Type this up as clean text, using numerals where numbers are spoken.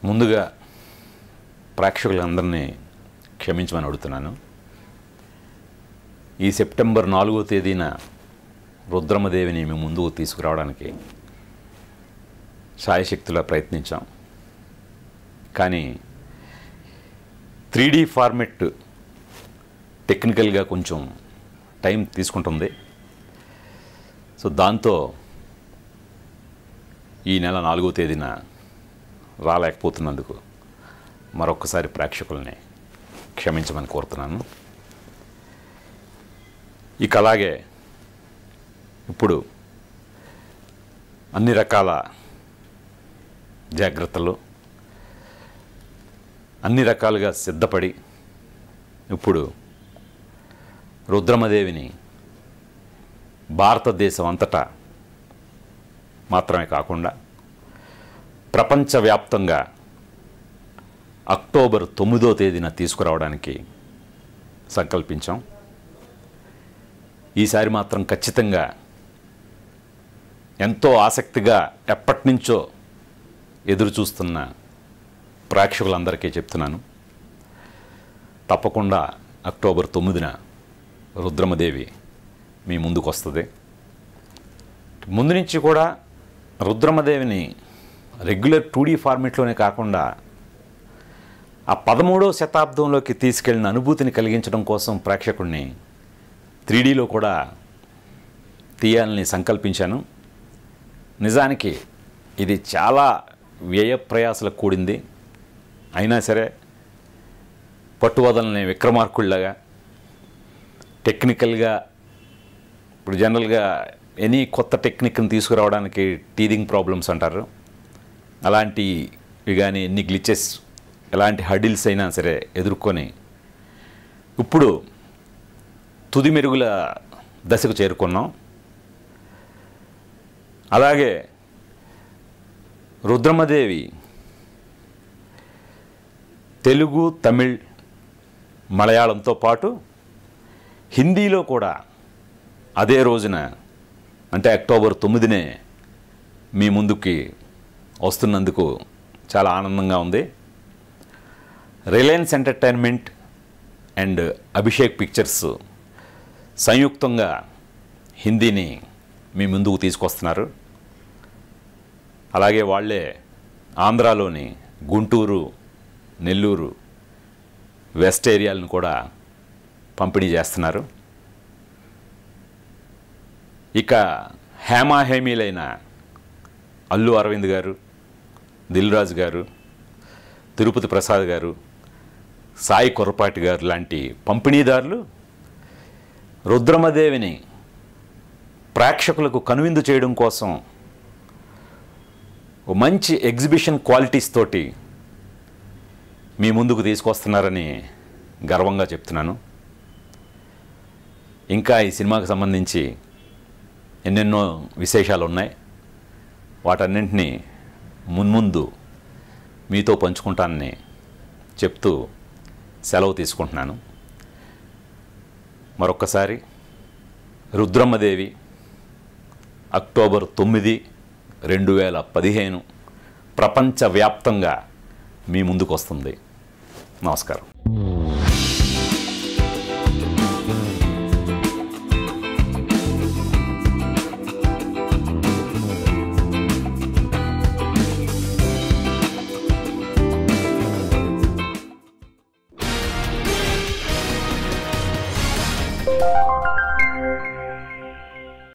ముందుగా ప్రేక్షకులందరినీ క్షమించమని అడుగుతున్నాను. ఈ సెప్టెంబర్ 4వ తేదీన రుద్రమదేవిని మేము ముందుకు తీసుకురావడానికి శాయశక్తులా ప్రయత్నించాం. కానీ 3D ఫార్మెట్ టెక్నికల్గా కొంచెం టైం తీసుకుంటుంది. సో దాంతో ఈ నెల 4వ తేదీన రాలేకపోతున్నందుకు మరొక్కసారి ప్రేక్షకుల్ని క్షమించమని కోరుతున్నాను. ఇక అలాగే ఇప్పుడు అన్ని రకాల జాగ్రత్తలు అన్ని రకాలుగా సిద్ధపడి ఇప్పుడు రుద్రమదేవిని భారతదేశం అంతటా మాత్రమే కాకుండా ప్రపంచవ్యాప్తంగా అక్టోబర్ 9వ తేదీన తీసుకురావడానికి సంకల్పించాం. ఈసారి మాత్రం ఖచ్చితంగా ఎంతో ఆసక్తిగా ఎప్పటి నుంచో ఎదురు చూస్తున్న ప్రేక్షకులందరికీ చెప్తున్నాను, తప్పకుండా అక్టోబర్ 9న రుద్రమదేవి మీ ముందుకు వస్తుంది. ముందు నుంచి కూడా రుద్రమదేవిని రెగ్యులర్ 2D ఫార్మెట్లోనే కాకుండా ఆ 13వ శతాబ్దంలోకి తీసుకెళ్లిన అనుభూతిని కలిగించడం కోసం ప్రేక్షకుడిని 3Dలో కూడా తీయాలని సంకల్పించాను. నిజానికి ఇది చాలా వ్యయ ప్రయాసలకు కూడింది. అయినా సరే పట్టువదలని విక్రమార్కుల్లాగా టెక్నికల్గా ఇప్పుడు జనరల్గా ఎనీ కొత్త టెక్నిక్ని తీసుకురావడానికి టీదింగ్ ప్రాబ్లమ్స్ అంటారు. అలాంటివి కానీ ఎన్ని గ్లిచెస్ ఎలాంటి హడిల్స్ అయినా సరే ఎదుర్కొని ఇప్పుడు తుది మెరుగుల దశకు చేరుకున్నాం. అలాగే రుద్రమదేవి తెలుగు, తమిళ్, మలయాళంతో పాటు హిందీలో కూడా అదే రోజున అంటే అక్టోబర్ 9నే మీ ముందుకి వస్తున్నందుకు చాలా ఆనందంగా ఉంది. Reliance entertainment and Abhishek pictures సంయుక్తంగా హిందీని మీ ముందుకు తీసుకొస్తున్నారు. అలాగే వాళ్ళే ఆంధ్రాలోని గుంటూరు, నెల్లూరు, వెస్ట్ ఏరియాలను కూడా పంపిణీ చేస్తున్నారు. ఇక హేమాహేమీలైన అల్లు అరవింద్ గారు, దిల్ రాజు గారు, తిరుపతి ప్రసాద్ గారు, సాయి కొర్రపాటి గారు లాంటి పంపిణీదారులు రుద్రమదేవిని ప్రేక్షకులకు కనువిందు చేయడం కోసం మంచి ఎగ్జిబిషన్ క్వాలిటీస్ తోటి మీ ముందుకు తీసుకొస్తున్నారని గర్వంగా చెప్తున్నాను. ఇంకా ఈ సినిమాకు సంబంధించి ఎన్నెన్నో విశేషాలు ఉన్నాయి. వాటన్నింటినీ మున్ముందు మీతో పంచుకుంటానని చెప్తూ సెలవు తీసుకుంటున్నాను. మరొక్కసారి రుద్రమదేవి అక్టోబర్ 9, 2015 ప్రపంచవ్యాప్తంగా మీ ముందుకు వస్తుంది. నమస్కారం.